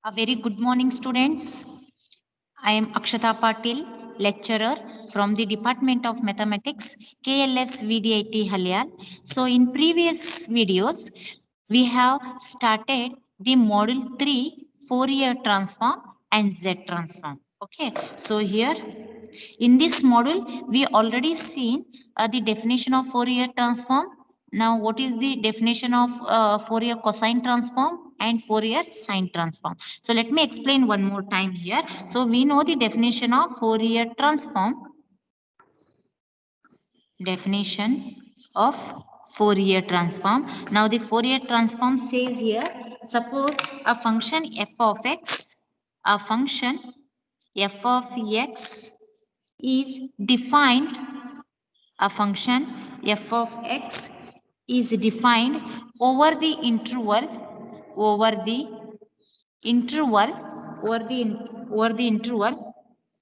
A very good morning, students. I am Akshata Patil, lecturer from the Department of Mathematics, KLS VDIT Halyal. So, in previous videos, we have started the Module 3 Fourier transform and Z transform. Okay, so here in this module, we already seen the definition of Fourier transform. Now, what is the definition of Fourier cosine transform and Fourier sine transform? So, let me explain one more time here. So, we know the definition of Fourier transform. Definition of Fourier transform. Now, the Fourier transform says here, suppose a function f of x, a function f of x is defined, a function f of x is defined over the interval, over the interval, over the interval,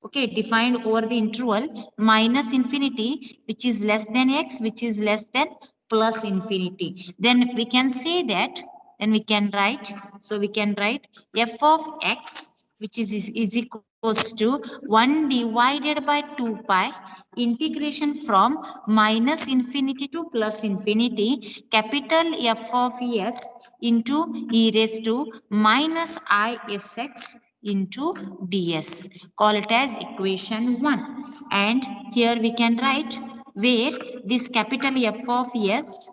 okay, defined over the interval minus infinity, which is less than x, which is less than plus infinity. Then we can say that, then we can write, so we can write f of x, which is equals to 1 divided by 2 pi integration from minus infinity to plus infinity, capital F of s into e raised to minus isx into ds. Call it as equation 1. And here we can write where this capital F of s,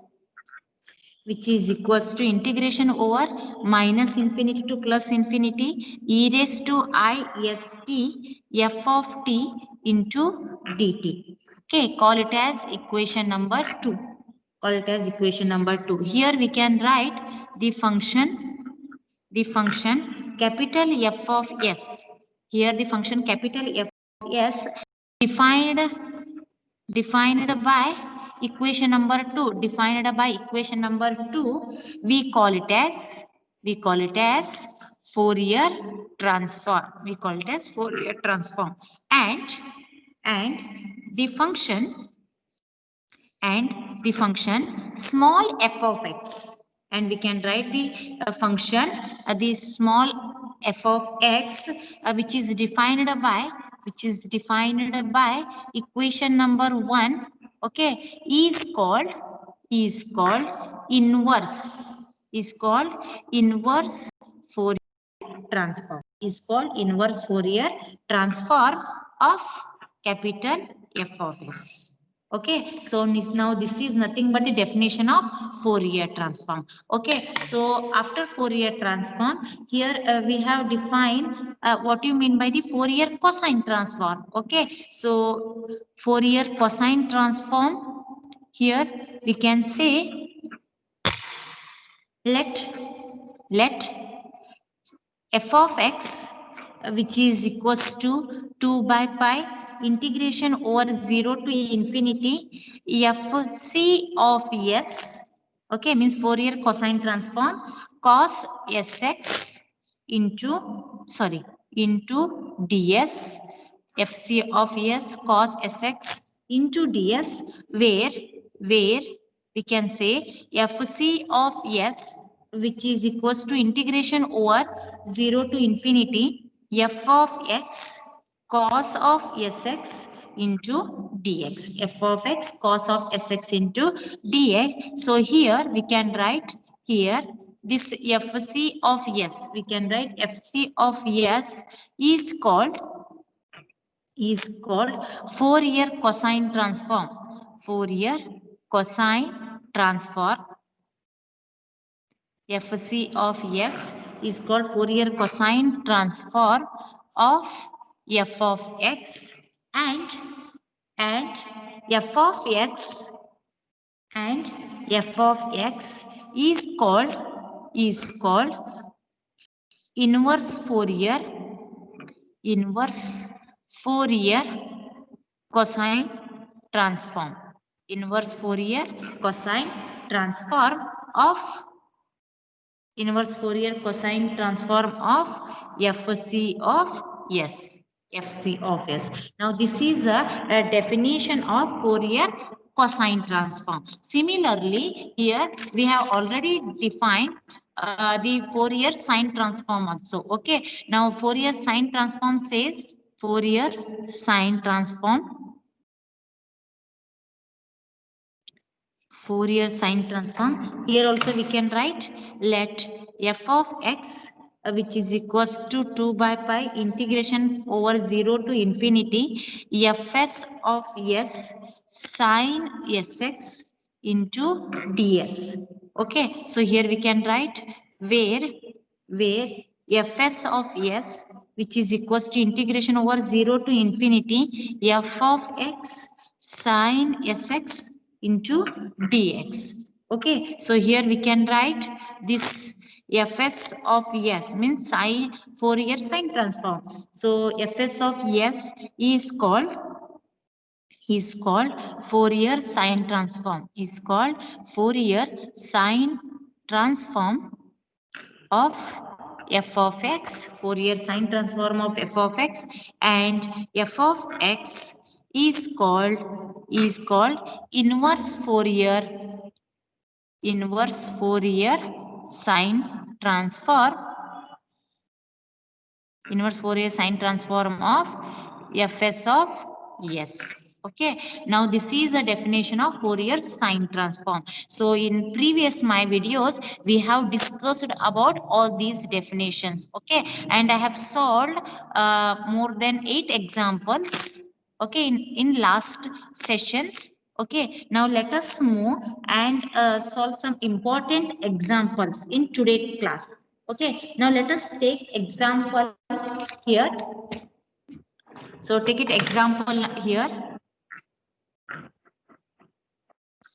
which is equals to integration over minus infinity to plus infinity e raised to ist f of t into dt. Okay, call it as equation number 2. Call it as equation number 2. Here we can write the function capital F of s. Here the function capital F of s defined by equation number 2, defined by equation number 2, we call it as Fourier transform. We call it as Fourier transform. And the function small f of x, and we can write the function the small f of x which is defined by equation number 1, okay, is called inverse, Fourier transform, is called inverse Fourier transform of capital F of s. Okay, so now this is nothing but the definition of Fourier transform. Okay, so after Fourier transform, here we have defined what you mean by the Fourier cosine transform. Okay, so Fourier cosine transform, here we can say let f of x which is equals to 2 by pi integration over 0 to infinity fc of s, okay, means Fourier cosine transform cos sx into ds, fc of s cos sx into ds, where we can say fc of s which is equals to integration over 0 to infinity f of x cos of sx into dx, f of x cos of sx into dx. So here we can write here this fc of s, we can write fc of s is called Fourier cosine transform, Fourier cosine transform. Fc of s is called Fourier cosine transform of f of x, and f of x is called inverse Fourier cosine transform, inverse Fourier cosine transform of inverse Fourier cosine transform of fc of s, fc of s. Now this is a definition of Fourier cosine transform. Similarly, here we have already defined the Fourier sine transform also. Okay. Now Fourier sine transform says Fourier sine transform. Fourier sine transform. Here also we can write let f of x which is equals to 2 by pi integration over 0 to infinity fs of s sine sx into ds. Okay, so here we can write where fs of s which is equals to integration over 0 to infinity f of x sine sx into dx. Okay, so here we can write this fs of s means sine Fourier sine transform. So fs of s is called Fourier sine transform. Is called Fourier sine transform of f of x, Fourier sine transform of f of x, and f of x is called inverse Fourier sine transform, inverse Fourier sine transform of fs of s. Okay, now this is a definition of Fourier sine transform. So in previous my videos we have discussed about all these definitions. Okay, and I have solved more than 8 examples. Okay, in last sessions. Okay, now let us move and solve some important examples in today's class. Okay, now let us take example here. So take it example here.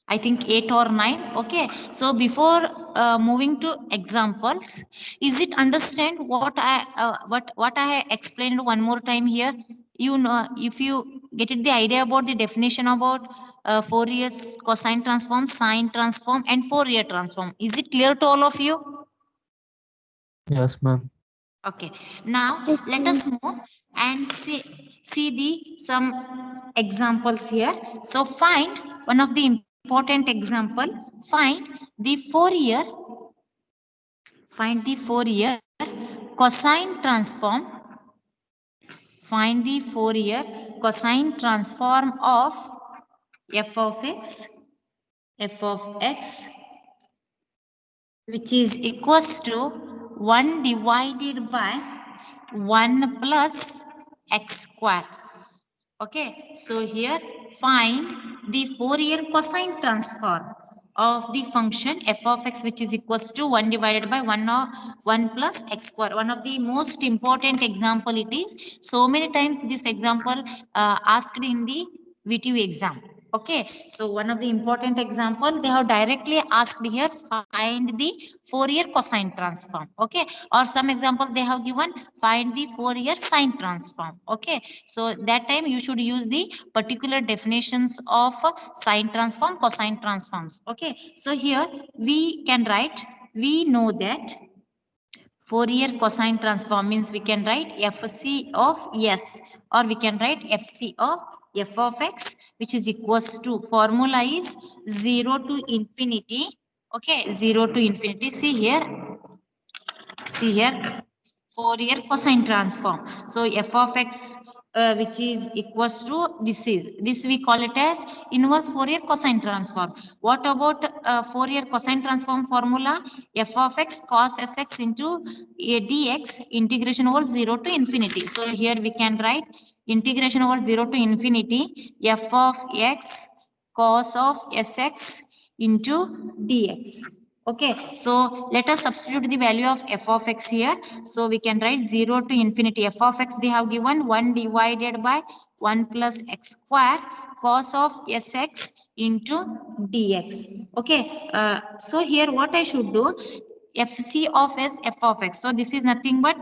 I think 8 or 9. Okay, so before moving to examples, is it understand what I explained one more time here? You know, if you get it the idea about the definition about Fourier cosine transform, sine transform, and Fourier transform, is it clear to all of you? Yes, ma'am. Okay, now let us move and see the some examples here. So find one of the important example. Find the Fourier cosine transform. Find the Fourier cosine transform of f of x which is equals to 1 divided by 1 plus x square. Okay, so here find the Fourier cosine transform of the function f of x which is equals to 1 divided by 1 or 1 plus x square. One of the most important example it is. So many times this example asked in the VTU exam. Okay, so one of the important example they have directly asked here find the Fourier cosine transform. Okay, or some example they have given find the Fourier sine transform. Okay, so that time you should use the particular definitions of sine transform, cosine transforms. Okay, so here we can write, we know that Fourier cosine transform means we can write fc of s or we can write fc of f of x which is equals to formula is 0 to infinity. Okay, 0 to infinity. See here Fourier cosine transform. So f of x which is equals to this we call it as inverse Fourier cosine transform. What about Fourier cosine transform formula? F of x cos sx into a dx integration over 0 to infinity. So here we can write integration over 0 to infinity f of x cos of sx into dx. Okay, so let us substitute the value of f of x here. So we can write 0 to infinity f of x they have given 1 divided by 1 plus x square cos of sx into dx. Okay, so here what I should do, fc of s f of x. So this is nothing but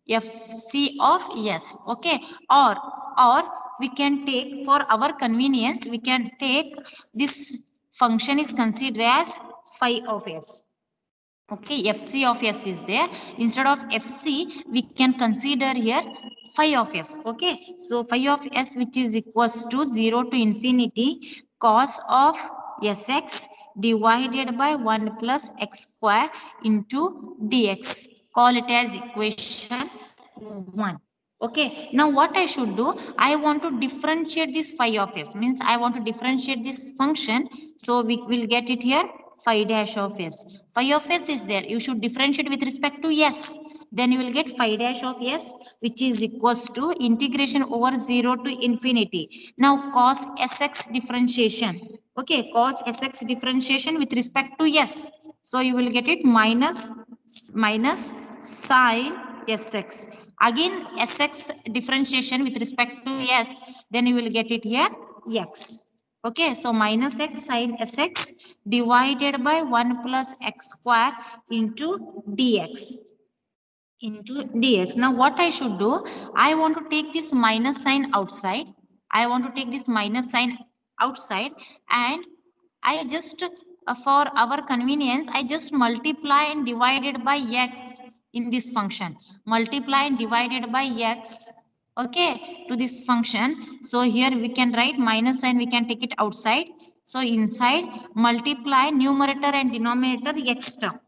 fc of s. Okay, or we can take for our convenience we can take this function is considered as phi of s. Okay, fc of s is there. Instead of fc, we can consider here phi of s. Okay, so phi of s which is equals to 0 to infinity cos of sx divided by 1 plus x square into dx. Call it as equation 1. Okay, now what I should do, I want to differentiate this phi of s, means I want to differentiate this function. So we will get it here, phi dash of s. Phi of s is there, you should differentiate with respect to s. Then you will get phi dash of s, which is equals to integration over 0 to infinity. Now cos sx differentiation. Okay, cos sx differentiation with respect to s. So you will get it minus sine sx. Again sx differentiation with respect to s, then you will get it here x. Okay, so minus x sine sx divided by 1 plus x square into dx. Now what I should do, I want to take this minus sign outside. I want to take this minus sign outside, and I just for our convenience, I just multiply and divide it by x in this function. Multiply and divided by x, okay, to this function. So here we can write minus sign, we can take it outside. So inside multiply numerator and denominator x term.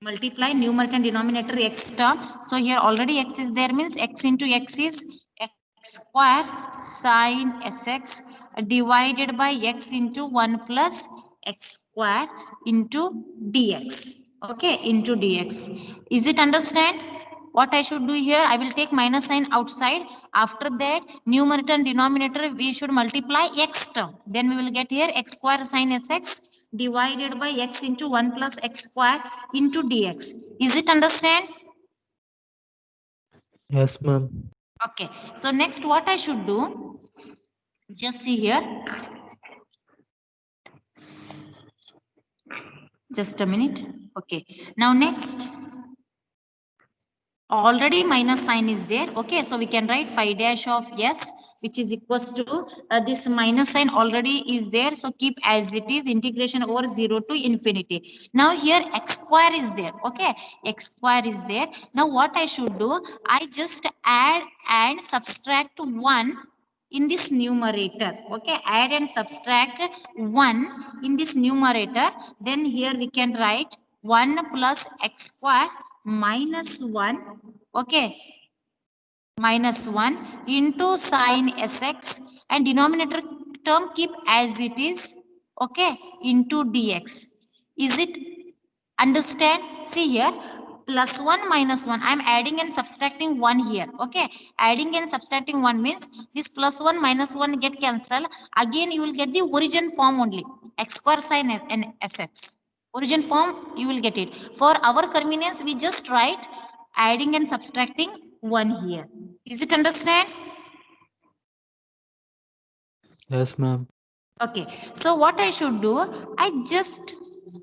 Multiply numerator and denominator x term. So here already x is there, means x into x is x square sine sx divided by x into 1 plus x square into dx. Okay, into dx. Is it understand? What I should do here, I will take minus sign outside. After that, numerator and denominator we should multiply x term. Then we will get here x square sine sx divided by x into 1 plus x square into dx. Is it understand? Yes, ma'am. Okay. So next what I should do, just see here. Just a minute. Okay. Now next. Already minus sign is there. Okay, so we can write phi dash of s, which is equals to this minus sign already is there, so keep as it is, integration over 0 to infinity. Now here x square is there. Okay, x square is there. Now what I should do, I just add and subtract 1 in this numerator. Okay, add and subtract 1 in this numerator. Then here we can write 1 plus x square minus 1, okay, minus 1 into sine sx, and denominator term keep as it is, okay, into dx. Is it understand? See here, plus 1 minus 1, I am adding and subtracting 1 here. Okay, adding and subtracting 1 means this plus 1 minus 1 get cancelled. Again you will get the origin form only, x square sine and sx. Origin form you will get it. For our convenience we just write adding and subtracting 1 here. Is it understand? Yes, ma'am. Okay, so what I should do, I just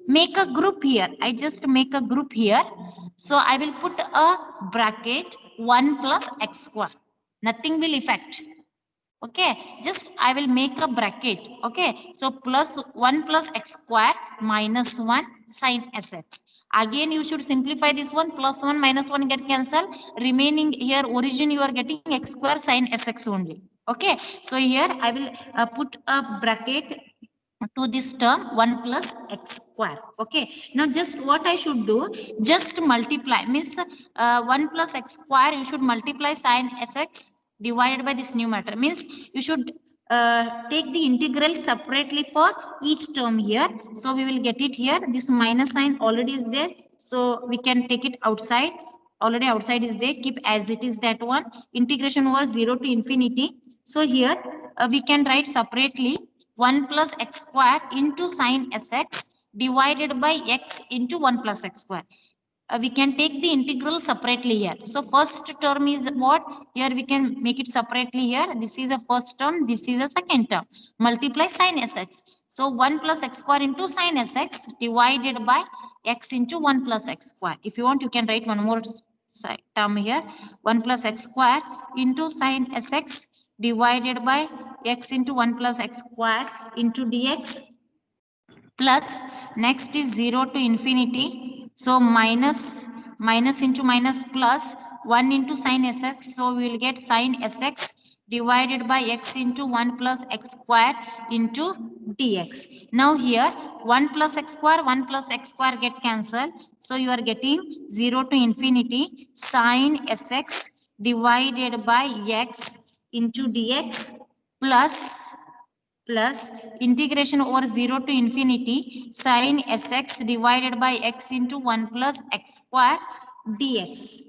make a group here. I just make a group here. So I will put a bracket 1 plus x square. Nothing will affect. Okay, just I will make a bracket. Okay, so plus 1 plus x square minus 1 sine sx. Again you should simplify this one, plus 1 minus 1 get cancelled. Remaining here origin you are getting x square sine sx only. Okay, so here I will put a bracket to this term 1 plus x square. Okay, now just what I should do, just multiply, means 1 plus x square you should multiply sine sx divided by this numerator, means you should take the integral separately for each term here. So we will get it here, this minus sign already is there, so we can take it outside. Already outside is there, keep as it is that one, integration over 0 to infinity. So here we can write separately 1 plus x square into sine sx divided by x into 1 plus x square. We can take the integral separately here. So first term is what? Here we can make it separately here. This is the first term, this is the second term. Multiply sine sx. So 1 plus x square into sine sx divided by x into 1 plus x square. If you want, you can write one more term here. 1 plus x square into sine sx divided by x into 1 plus x square into dx, plus next is 0 to infinity. So minus into minus plus 1 into sine sx. So we will get sine sx divided by x into 1 plus x square into dx. Now here 1 plus x square get cancelled. So you are getting 0 to infinity sine sx divided by x into dx plus integration over 0 to infinity sine sx divided by x into 1 plus x square dx.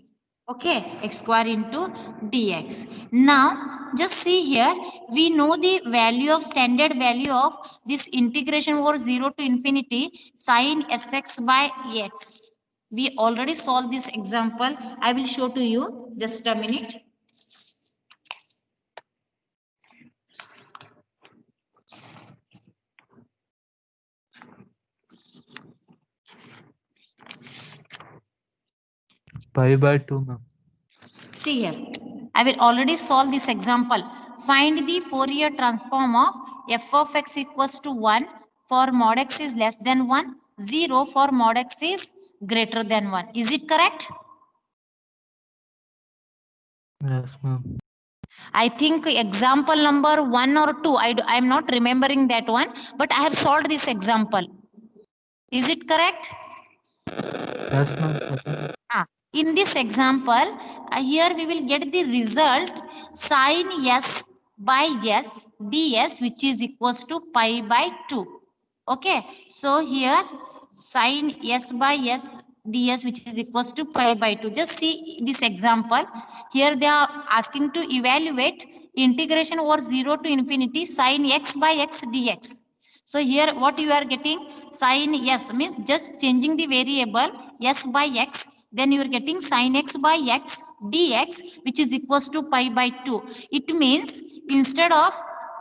Okay, x square into dx. Now just see here, we know the value of standard value of this integration over 0 to infinity sine sx by x. We already solved this example. I will show to you, just a minute. Pi by 2, ma'am. See here, I will already solve this example. Find the Fourier transform of f of x equals to 1 for mod x is less than 1, 0 for mod x is greater than 1. Is it correct? Yes, ma'am. I think example number 1 or 2, I am not remembering that one, but I have solved this example. Is it correct? Yes, ma'am. In this example, here we will get the result sine s by s ds, which is equals to pi by 2. Okay, so here sine s by s ds, which is equals to pi by 2. Just see this example. Here they are asking to evaluate integration over 0 to infinity sine x by x dx. So here what you are getting, sine s means just changing the variable s by x, then you are getting sine x by x dx, which is equals to pi by 2. It means instead of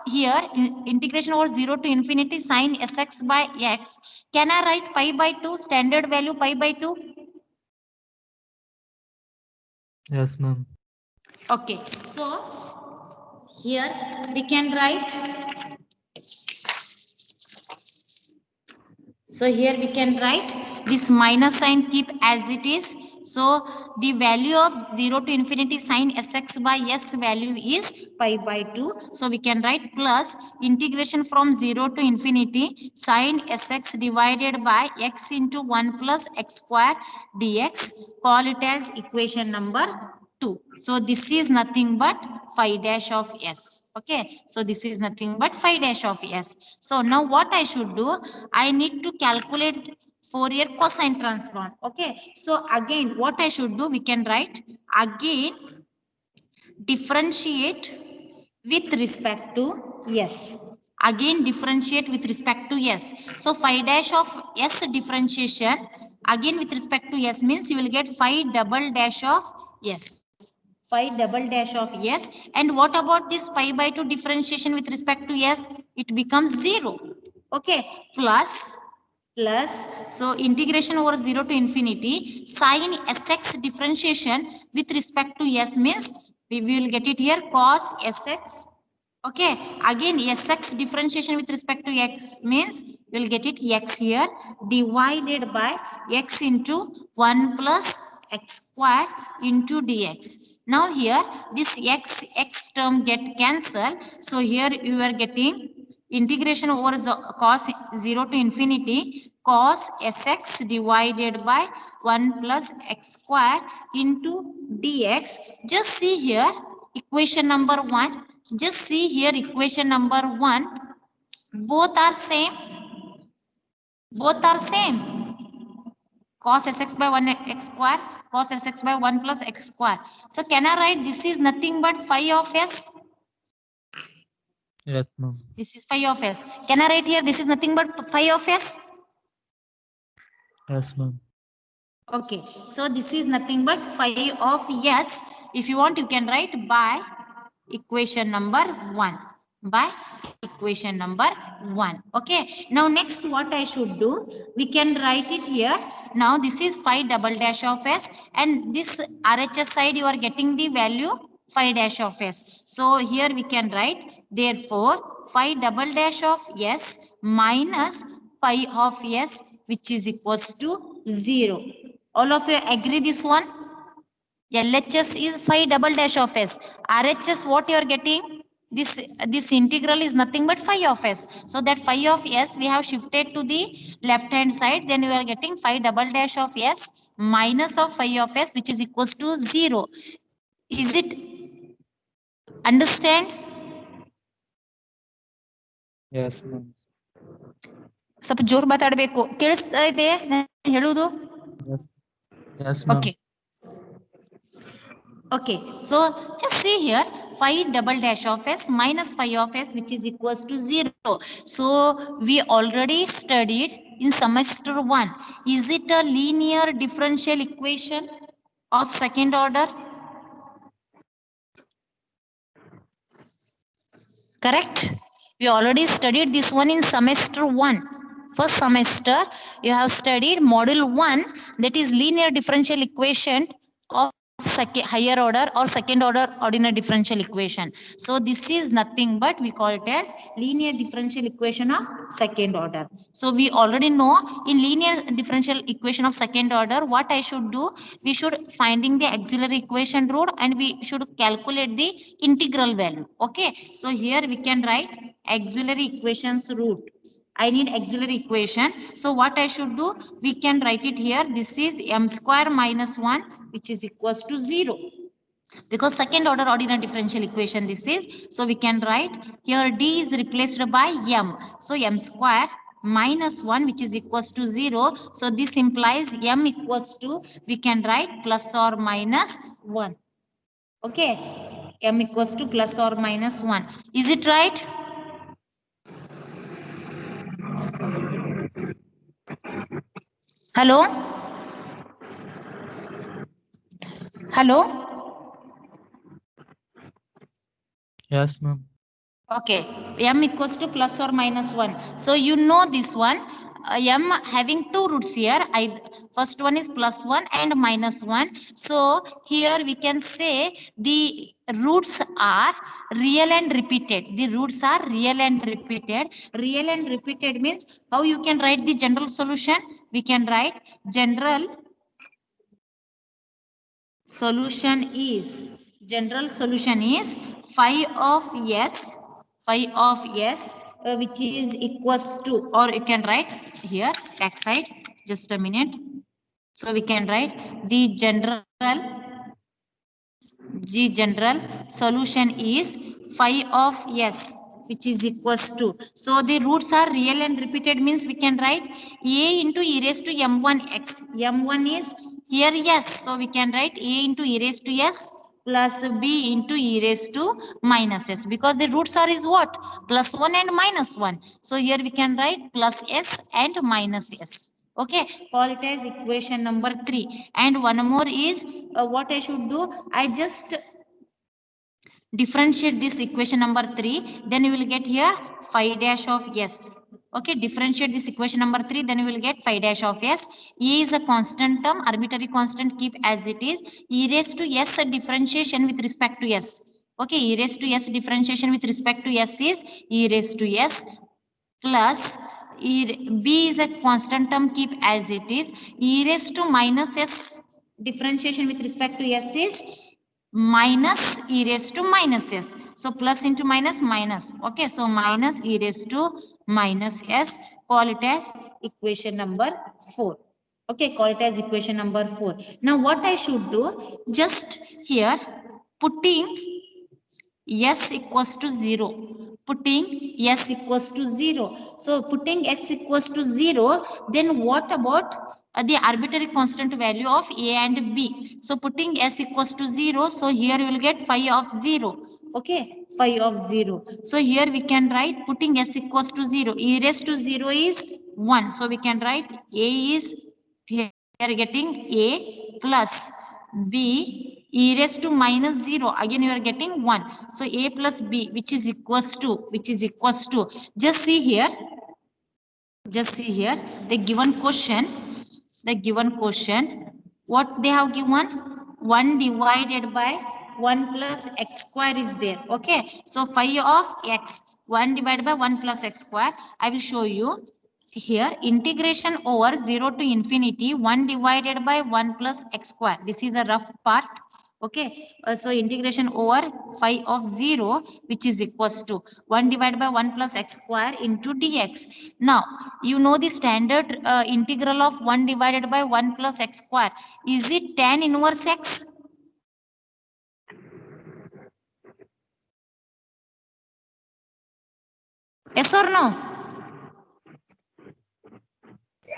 here integration over 0 to infinity sine sx by x, can I write pi by 2, standard value pi by 2? Yes, ma'am. Okay, so here we can write, so here we can write this minus sign keep as it is. So the value of 0 to infinity sine sx by s value is pi by 2. So we can write plus integration from 0 to infinity sine sx divided by x into 1 plus x square dx. Call it as equation number 2. So this is nothing but phi dash of s. Okay, so this is nothing but phi dash of s. So now what I should do, I need to calculate Fourier cosine transform. Okay, so again what I should do, we can write again differentiate with respect to s. Again differentiate with respect to s. So phi dash of s differentiation again with respect to s means you will get phi double dash of s. Phi double dash of s. And what about this pi by 2 differentiation with respect to s? It becomes 0. Okay, plus so integration over 0 to infinity sine sx differentiation with respect to s means we will get it here cos sx. Okay, again sx differentiation with respect to x means we'll get it x here divided by x into 1 plus x square into dx. Now here this x term get cancelled. So here you are getting integration over cos 0 to infinity cos sx divided by 1 plus x square into dx. Just see here equation number 1. Just see here equation number 1. Both are same. Both are same. Cos sx by 1 x square, cos sx by 1 plus x square. So can I write this is nothing but phi of s? Yes, ma'am. This is phi of s. Can I write here this is nothing but phi of s? Yes, ma'am. Okay, so this is nothing but phi of s. If you want, you can write by equation number 1. By equation number 1. Okay, now next what I should do, we can write it here. Now this is phi double dash of s, and this RHS side you are getting the value phi dash of s. So here we can write, therefore phi double dash of s minus phi of s, which is equals to 0. All of you agree this one? LHS is phi double dash of s. RHS, what you are getting? This integral is nothing but phi of s. So that phi of s we have shifted to the left hand side. Then we are getting phi double dash of s minus of phi of s, which is equals to 0. Is it understand? Yes, ma'am. ಸ್ವಲ್ಪ ಜೋರ್ ಮಾತಾಡಬೇಕು. ಕೇಳಿಸ್ತಾ ಇದೆ ನಾನು ಹೇಳುವುದು? Yes. Yes, ma'am. Okay. Okay, so just see here, phi double dash of s minus phi of s, which is equals to 0. So we already studied in semester 1. Is it a linear differential equation of second order? Correct? We already studied this one in semester 1. First semester, you have studied module 1, that is linear differential equation of higher order or second order ordinary differential equation. So this is nothing but we call it as linear differential equation of second order. So we already know in linear differential equation of second order, what I should do, we should finding the auxiliary equation root and we should calculate the integral value. Okay, so here we can write auxiliary equations root. I need auxiliary equation. So what I should do? We can write it here. This is m square minus 1, which is equals to 0. Because second order ordinary differential equation this is. So we can write here d is replaced by m. So m square minus 1, which is equals to 0. So this implies m equals to, we can write plus or minus 1. Okay. M equals to plus or minus 1. Is it right? Hello? Hello? Yes, ma'am. Okay, m equals to plus or minus 1. So you know this one, m having two roots here. First one is plus 1 and minus 1. So here we can say the roots are real and repeated. The roots are real and repeated. Real and repeated means how you can write the general solution? We can write general solution is phi of s, which is equals to, or you can write here backside, just a minute. So we can write the general solution is phi of s, which is equals to, so the roots are real and repeated means we can write a into e raised to m1x. M1 is here yes, so we can write a into e raised to s plus b into e raised to minus s, because the roots are is what? Plus 1 and minus 1. So here we can write plus s and minus s. Okay, call it as equation number 3. And one more is what I should do, I just differentiate this equation number 3, then you will get here phi dash of s. Okay, differentiate this equation number 3, then you will get phi dash of s. A is a constant term, arbitrary constant, keep as it is. E raised to s differentiation with respect to s. Okay, e raised to s differentiation with respect to s is e raised to s plus b is a constant term, keep as it is. E raised to minus s differentiation with respect to s is minus e raised to minus s. So plus into minus minus. Okay, so minus e raised to minus s, call it as equation number 4. Okay, call it as equation number 4. Now what I should do, just here putting s equals to 0, putting s equals to 0. So putting x equals to 0, then what about the arbitrary constant value of a and b? So putting s equals to 0, so here you will get phi of 0. Okay, phi of 0. So here we can write putting s equals to 0, e raised to 0 is 1. So we can write a is here getting a plus b e raised to minus 0, again you are getting 1. So a plus b, which is equals to, just see here the given question, what they have given, 1 divided by 1 plus x square is there. Okay, so phi of x, 1 divided by 1 plus x square. I will show you here, integration over 0 to infinity 1 divided by 1 plus x square. This is a rough part. Okay, so integration over phi of 0, which is equals to 1 divided by 1 plus x square into dx. Now, you know the standard integral of 1 divided by 1 plus x square. Is it tan inverse x? Yes or no?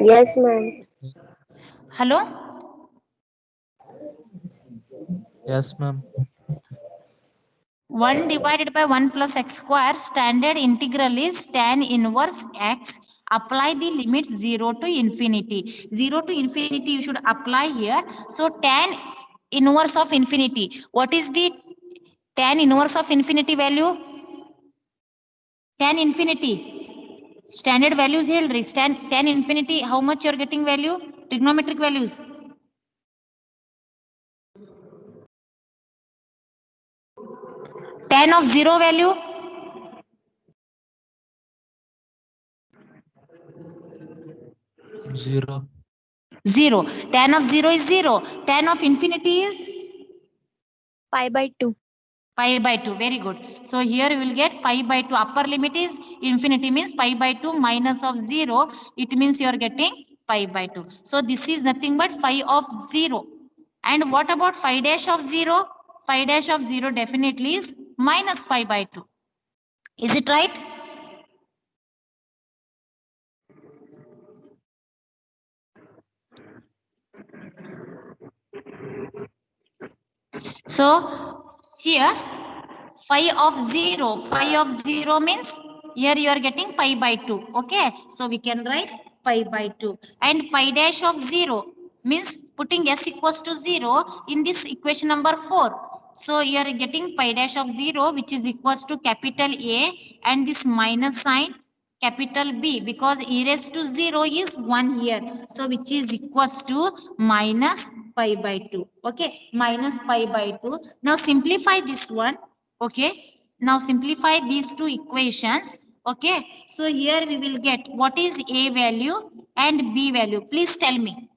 Yes, ma'am. Hello? Yes, ma'am. 1 divided by 1 plus x square, standard integral is tan inverse x. Apply the limit 0 to infinity. 0 to infinity you should apply here. So tan inverse of infinity. What is the tan inverse of infinity value? Tan infinity. Standard values held. Tan infinity, how much you are getting value? Trigonometric values. Tan of 0 value? 0. 0. Tan of 0 is 0. Tan of infinity is Pi by 2. pi by 2. Very good. So here you will get pi by 2. Upper limit is infinity, means pi by 2 minus of 0. It means you are getting pi by 2. So this is nothing but phi of 0. And what about phi dash of 0? Phi dash of 0 definitely is minus pi by 2. Is it right? So here phi of 0 means here you are getting pi by 2. Okay, so we can write pi by 2. And pi dash of 0 means putting s equals to 0 in this equation number 4. So you are getting pi dash of 0, which is equals to capital A and this minus sign capital B, because e raised to 0 is 1 here. So which is equals to minus pi by 2. Okay, minus pi by 2. Now simplify this one. Okay, now simplify these two equations. Okay, so here we will get what is A value and B value. Please tell me.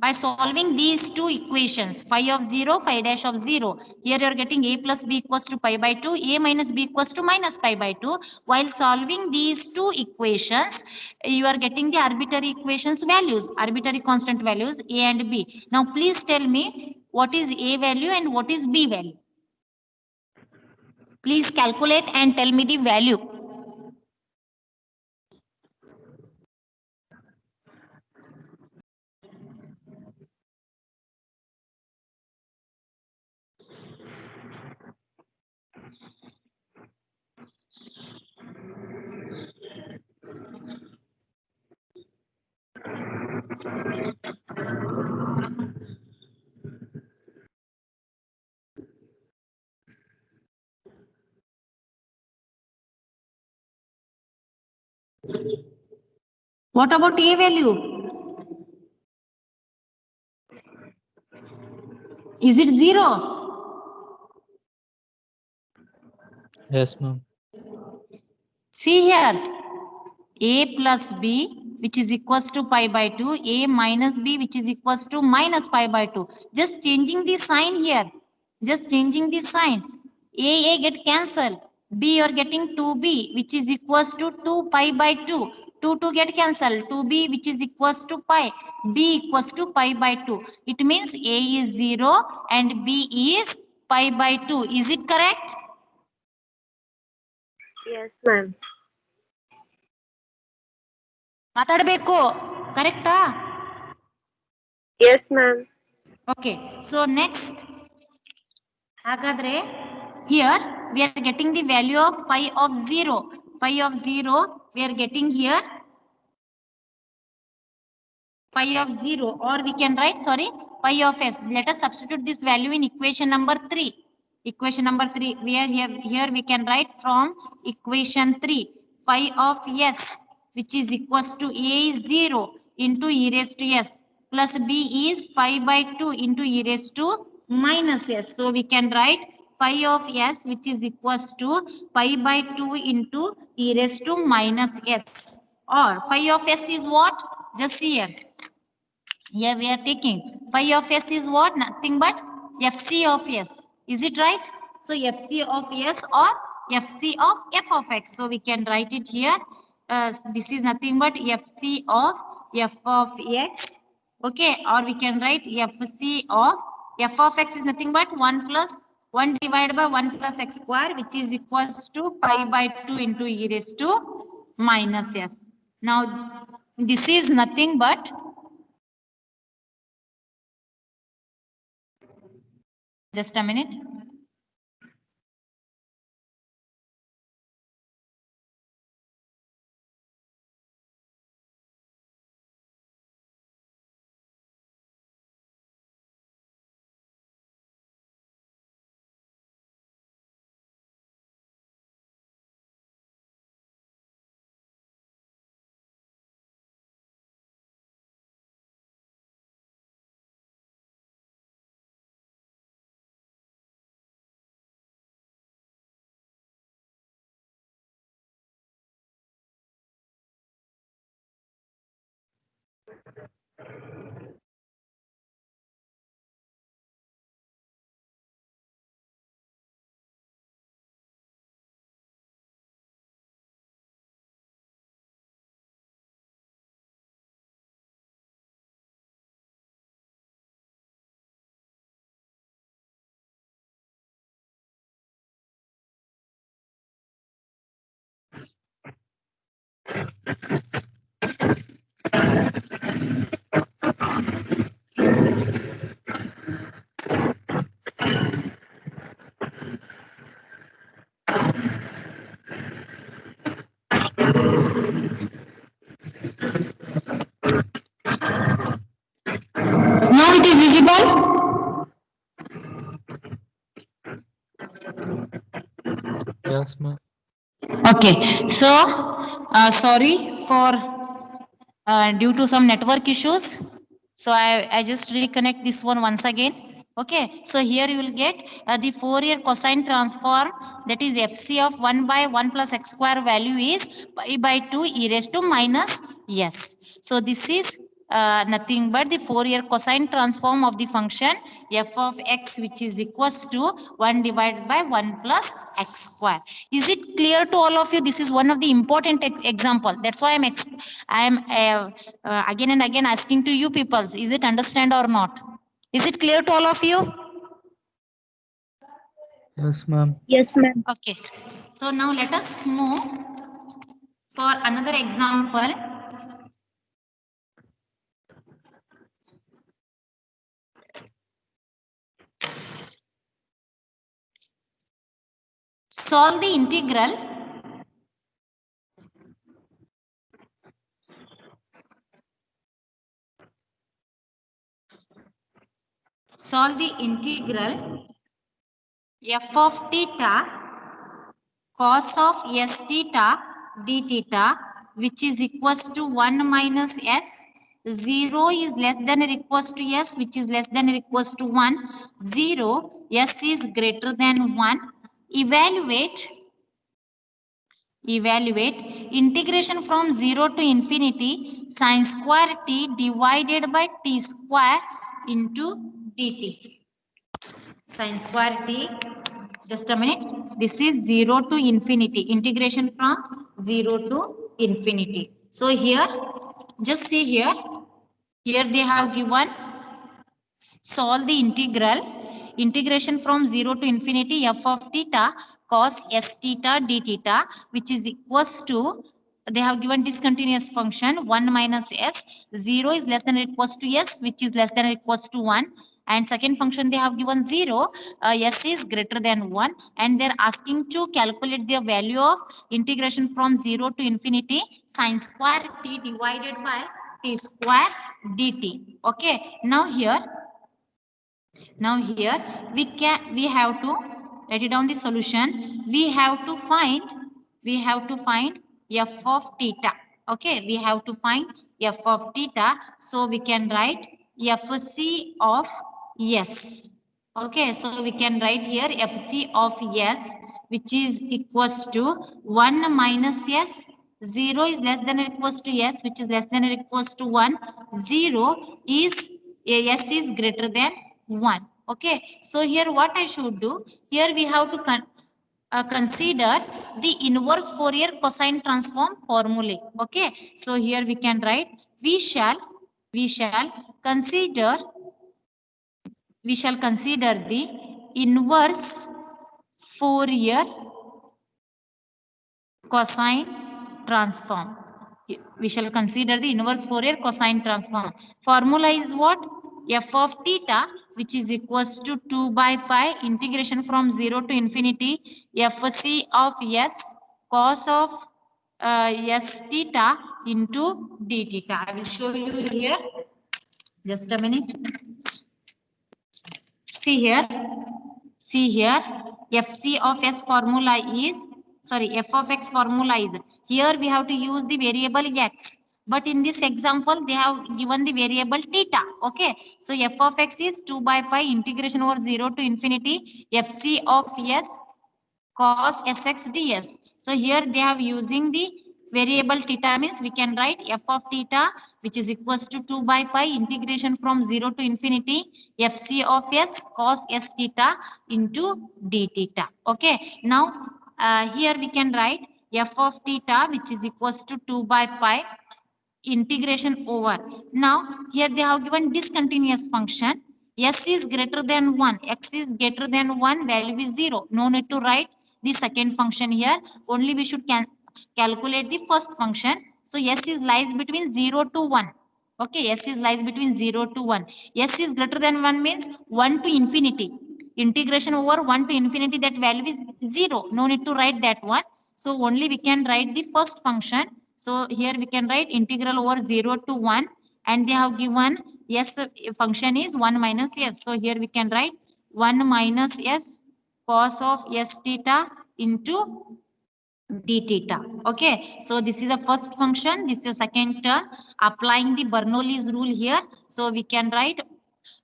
By solving these two equations, phi of 0, phi dash of 0, here you are getting a plus b equals to pi by 2, a minus b equals to minus pi by 2. While solving these two equations, you are getting the arbitrary equations values, arbitrary constant values a and b. Now please tell me what is a value and what is b value. Please calculate and tell me the value. What about a value? Is it 0? Yes, ma'am. See here, a plus b, which is equals to pi by 2, a minus b, which is equals to minus pi by 2. Just changing the sign here. Just changing the sign. A get cancelled. B you are getting 2b, which is equals to 2 pi by 2. 2 get cancelled. 2b, which is equals to pi. B equals to pi by 2. It means A is 0 and B is pi by 2. Is it correct? Yes, ma'am. ಮಾತಾಡಬೇಕು ಕರೆಕ್ಟಾ? Yes, ma'am. Okay, so next, ಹಾಗಾದ್ರೆ here we are getting the value of phi of 0. Phi of 0 we are getting here phi of 0, or we can write, sorry, pi of s. Let us substitute this value in equation number 3. Equation number 3, we are here we can write from equation 3 phi of s, which is equals to a is 0 into e raised to s plus b is pi by 2 into e raised to minus s. So we can write phi of s, which is equals to pi by 2 into e raised to minus s, or phi of s is what? Just see here. Here we are taking phi of s is what? Nothing but FC of S. Is it right? So FC of S or FC of f of x. So we can write it here. This is nothing but FC of f of x. Okay, or we can write FC of f of x is nothing but 1 divided by 1 plus x square, which is equals to pi by 2 into e raised to minus s. Now this is nothing but just a minute. Now it is visible. Yes, ma'am. Okay, so sorry for due to some network issues. So I just reconnect this one once again. Okay, so here you will get the Fourier cosine transform, that is FC of 1 by 1 plus x square value is pi by 2 e raised to minus s. So this is nothing but the Fourier cosine transform of the function f of x, which is equals to 1 divided by 1 plus x square. Is it clear to all of you? This is one of the important example. That's why I am again and again asking to you people, is it understand or not? Is it clear to all of you? Yes, ma'am. Yes, ma'am. Okay. So now let us move for another example. Solve the integral f of theta cos of s theta d theta, which is equals to 1 minus s. 0 is less than or equals to s, which is less than or equals to 1. 0, s is greater than 1. Evaluate integration from 0 to infinity sin square t divided by t square into dt. Sin square t, just a minute, this is 0 to infinity, integration from 0 to infinity. So here, just see here they have given solve the integration from 0 to infinity f of theta cos s theta d theta, which is equals to, they have given discontinuous function 1 minus s. 0 is less than or equals to s, which is less than or equals to 1. And second function they have given 0, s is greater than 1, and they're asking to calculate the value of integration from 0 to infinity sin square t divided by t square dt. Okay, now here we have to write it down the solution. We have to find f of theta. Okay, we have to find f of theta, so we can write fc of s. Okay, so we can write here fc of s, which is equals to 1 minus s. 0 is less than or equals to s, which is less than or equals to 1. 0 is s is greater than 1. Okay, so here what I should do, here we have to consider the inverse Fourier cosine transform formulae. Okay, so here we can write, we shall consider the inverse Fourier cosine transform. We shall consider the inverse Fourier cosine transform. Formula is what? F of theta, which is equals to 2 by pi integration from 0 to infinity Fc of s cos of s theta into d theta. I will show you here. Just a minute. See here. See here, Fc of s formula is, sorry, f of x formula is, here we have to use the variable x. But in this example, they have given the variable theta. Okay. So f of x is 2 by pi integration over 0 to infinity Fc of s cos sx ds. So here they have using the variable theta, means we can write f of theta, which is equals to 2 by pi integration from 0 to infinity Fc of s cos s theta into d theta. Okay. Now here we can write f of theta, which is equals to 2 by pi integration over. Now here they have given discontinuous function. S is greater than 1, x is greater than 1, value is 0. No need to write the second function here. Only we should calculate the first function. So S is lies between 0 to 1. Okay, S is lies between 0 to 1. S is greater than 1 means 1 to infinity. Integration over 1 to infinity, that value is 0. No need to write that one. So only we can write the first function. So here we can write integral over 0 to 1, and they have given s function is 1 minus s. So here we can write 1 minus s cos of s theta into d theta. Okay, so this is the first function, this is the second term. Applying the Bernoulli's rule here, so we can write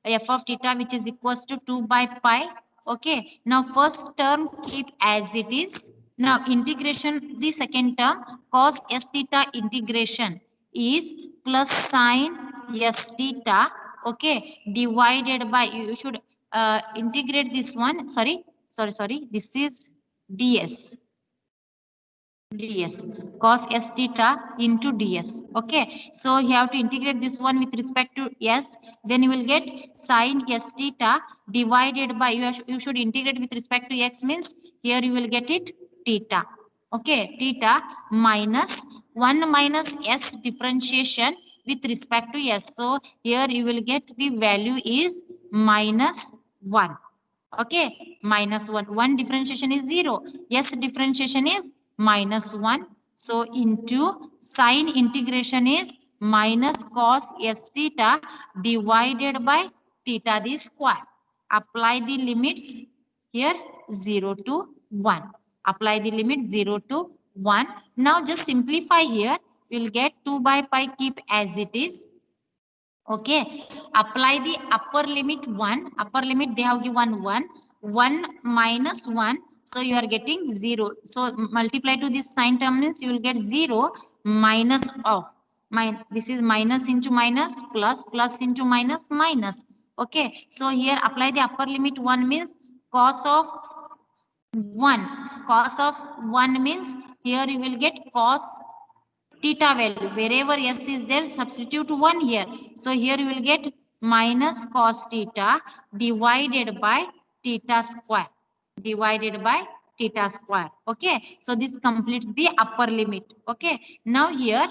f of theta, which is equals to 2 by pi. Okay, now first term keep as it is. Now integration, the second term cos s theta integration is plus sine s theta. Okay, divided by, you should integrate this one. Sorry, this is ds cos s theta into ds. Okay, so you have to integrate this one with respect to s, then you will get sin s theta divided by, you should integrate with respect to x, means here you will get it theta. Okay, theta minus 1 minus s differentiation with respect to s. So here you will get the value is minus 1. Okay, minus 1. 1 differentiation is 0. Yes, differentiation is minus 1. So into sine integration is minus cos s theta divided by theta the square. Apply the limits here 0 to 1. Apply the limit 0 to 1. Now just simplify here. We'll get 2 by pi, keep as it is. Okay, apply the upper limit 1. Upper limit they have given 1. 1 minus 1. So you are getting 0. So multiply to this sign term means you will get 0 minus of. This is minus into minus, plus, plus into minus, minus. Okay, so here apply the upper limit 1 means cos of 1. Cos of 1 means here you will get cos theta value. Wherever s is there, substitute 1 here. So here you will get minus cos theta divided by theta square. Divided by theta square. Okay. So this completes the upper limit. Okay. Now here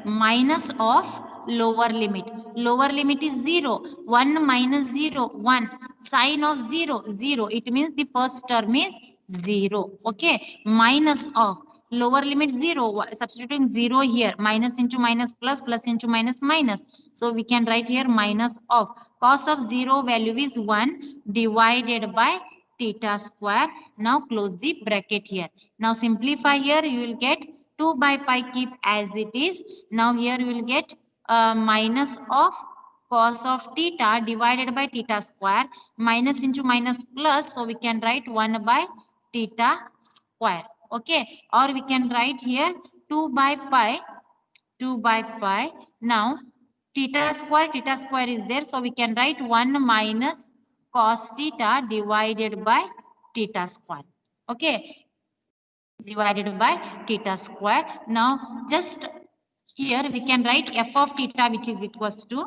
minus of lower limit. Lower limit is 0. 1 minus 0, 1. Sine of 0, 0. It means the first term is 0. Okay. Minus of lower limit 0. Substituting 0 here. Minus into minus, plus, plus into minus, minus. So we can write here minus of. Cos of 0 value is 1 divided by theta square. Now close the bracket here. Now simplify here. You will get 2 by pi, keep as it is. Now here you will get minus of cos of theta divided by theta square, minus into minus, plus. So we can write 1 by theta square. Okay, or we can write here 2 by pi. 2 by pi. Now theta square is there. So we can write 1 minus cos theta divided by theta square. Okay, divided by theta square. Now just here we can write f of theta, which is equals to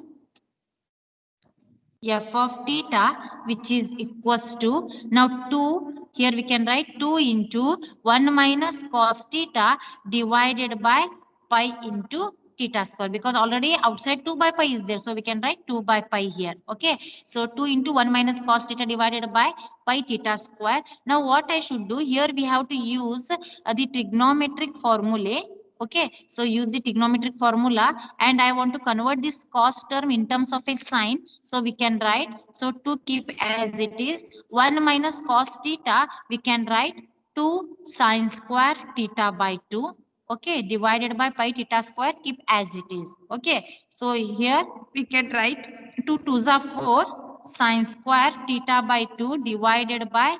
f of theta, which is equals to, now 2, here we can write 2 into 1 minus cos theta divided by pi into theta square, because already outside 2 by pi is there, so we can write 2 by pi here. Okay, so 2 into 1 minus cos theta divided by pi theta square. Now what I should do here, we have to use the trigonometric formulae. Okay, so use the trigonometric formula, and I want to convert this cos term in terms of a sign. So we can write, so to keep as it is, 1 minus cos theta, we can write 2 sine square theta by 2. Okay, divided by pi theta square, keep as it is. Okay, so here we can write 2 2s are 4 sine square theta by 2 divided by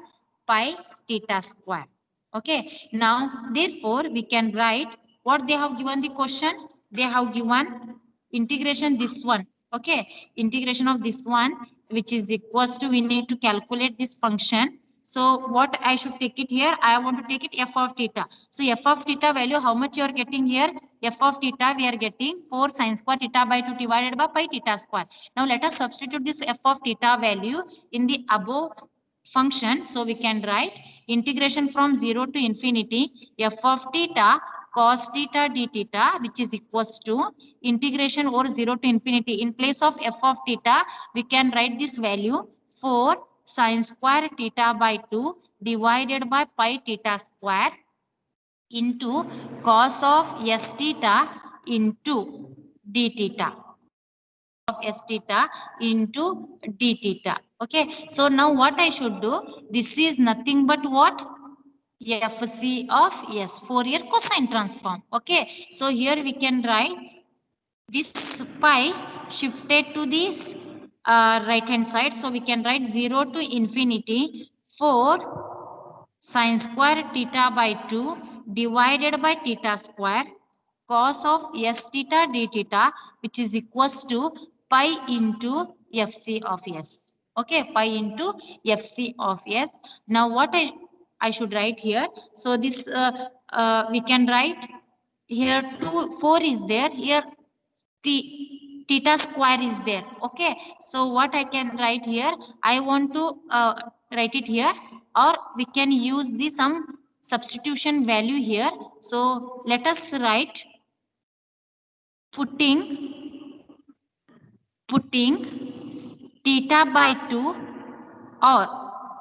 pi theta square. Okay, now therefore we can write what they have given the question. They have given integration this one. Okay, integration of this one, which is equals to, we need to calculate this function. So what I should take it here, I want to take it f of theta. So f of theta value, how much you are getting here? F of theta we are getting 4 sine square theta by 2 divided by pi theta square. Now let us substitute this f of theta value in the above function. So we can write integration from 0 to infinity f of theta cos theta d theta, which is equals to integration over 0 to infinity. In place of f of theta, we can write this value 4 sine square theta by 2 divided by pi theta square into cos of s theta into d theta, of s theta into d theta. Okay, so now what I should do, this is nothing but what? FC of S, Fourier cosine transform. Okay, so here we can write this pi shifted to this right hand side. So we can write 0 to infinity 4 sine square theta by 2 divided by theta square cos of s theta d theta, which is equals to pi into FC of S. Okay, pi into FC of S. Now what I should write here. So this we can write here 2 4 is there, here theta square is there. Okay, so what I can write here, I want to write it here, or we can use the some substitution value here. So let us write putting theta by 2, or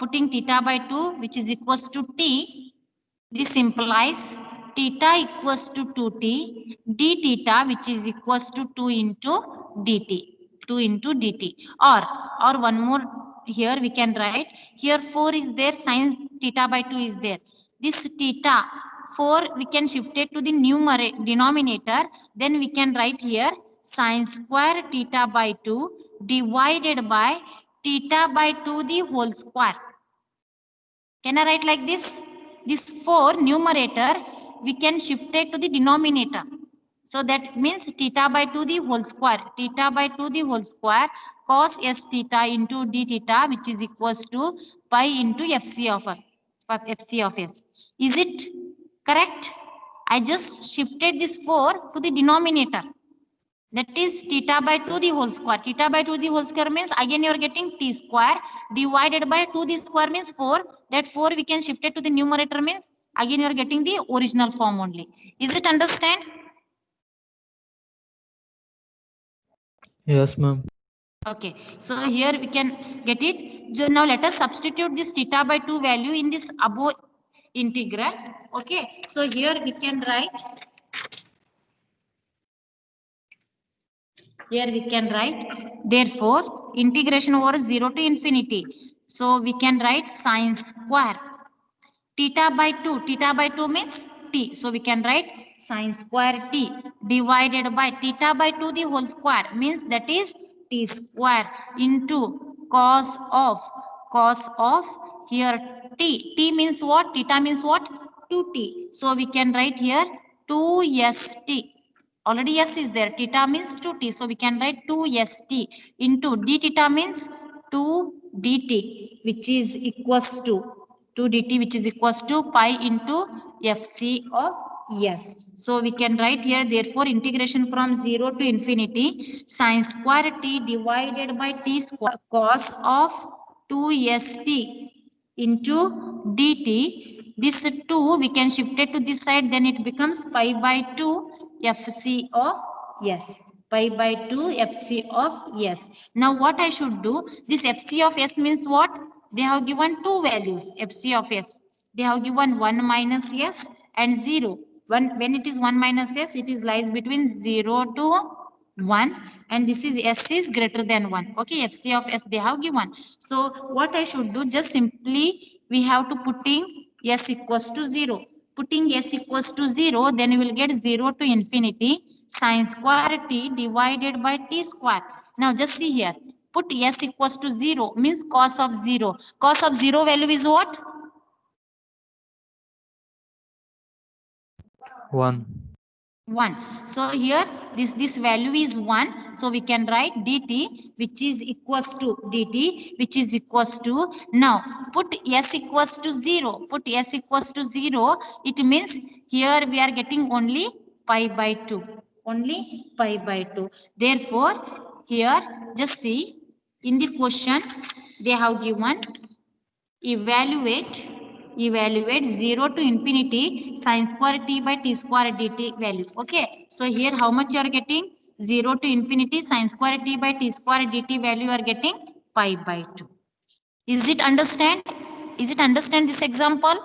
putting theta by 2, which is equals to t. This implies theta equals to 2t d theta, which is equals to 2 into dt, 2 into dt. Or one more here we can write, here 4 is there, sine theta by 2 is there. This theta 4 we can shift it to the numerator denominator, then we can write here sine square theta by 2 divided by theta by 2 the whole square. Can I write like this? This 4 numerator, we can shift it to the denominator. So that means theta by 2 the whole square. Theta by 2 the whole square cos s theta into d theta, which is equals to pi into FC of S. Is it correct? I just shifted this 4 to the denominator. That is theta by 2 the whole square. Theta by 2 the whole square means again you are getting t square divided by 2 the square means 4. That 4 we can shift it to the numerator means again you are getting the original form only. Is it understand? Yes, ma'am. Okay, so here we can get it. So now let us substitute this theta by 2 value in this above integral. Okay, so here we can write, therefore integration over 0 to infinity. So we can write sine square theta by 2 means t. So we can write sine square t divided by theta by 2 the whole square means that is t square into cos of here t means what? Theta means what? 2t. So we can write here 2st Already s is there. Theta means 2t. So we can write 2st into d theta means 2 dt, which is equals to 2 dt, which is equals to pi into fc of s. So we can write here, therefore, integration from 0 to infinity sine square t divided by t square cos of 2st into dt. This 2 we can shift it to this side, then it becomes pi by 2 fc of s. Pi by 2 fc of s. Now what I should do? This fc of s means what? They have given two values, fc of s. They have given 1 minus s and 0. When it is 1 minus s, it is lies between 0 to 1, and this is s is greater than 1. Okay, fc of s they have given. So what I should do? Just simply we have to putting s equals to 0. Putting s equals to 0, then you will get 0 to infinity sine square t divided by t square. Now just see here. Put s equals to 0 means cos of 0. Cos of 0 value is what? 1. 1. So here this value is 1. So we can write dt which is equals to dt which is equals to, now put s equals to 0. Put s equals to 0. It means here we are getting only pi by 2. Only pi by 2. Therefore here just see in the question they have given evaluate 0 to infinity sine square t by t square dt value. Okay, so here how much you are getting? 0 to infinity sine square t by t square dt value you are getting pi by 2. Is it understand? Is it understand this example?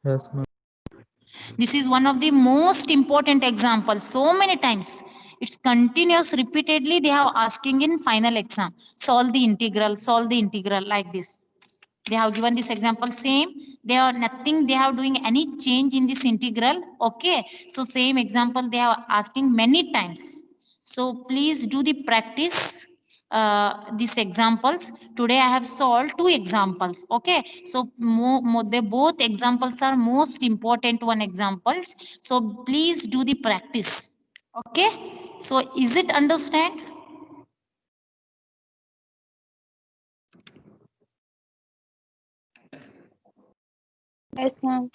Yes, ma'am. This is one of the most important examples. So many times it's continuous repeatedly they have asking in final exam. Solve the integral like this. They have given this example same. They are nothing. They are doing any change in this integral. Okay. So same example they are asking many times. So please do the practice these examples. Today I have solved two examples. Okay, so they both examples are most important one examples. So please do the practice. Okay, so is it understand? Yes, ma'am.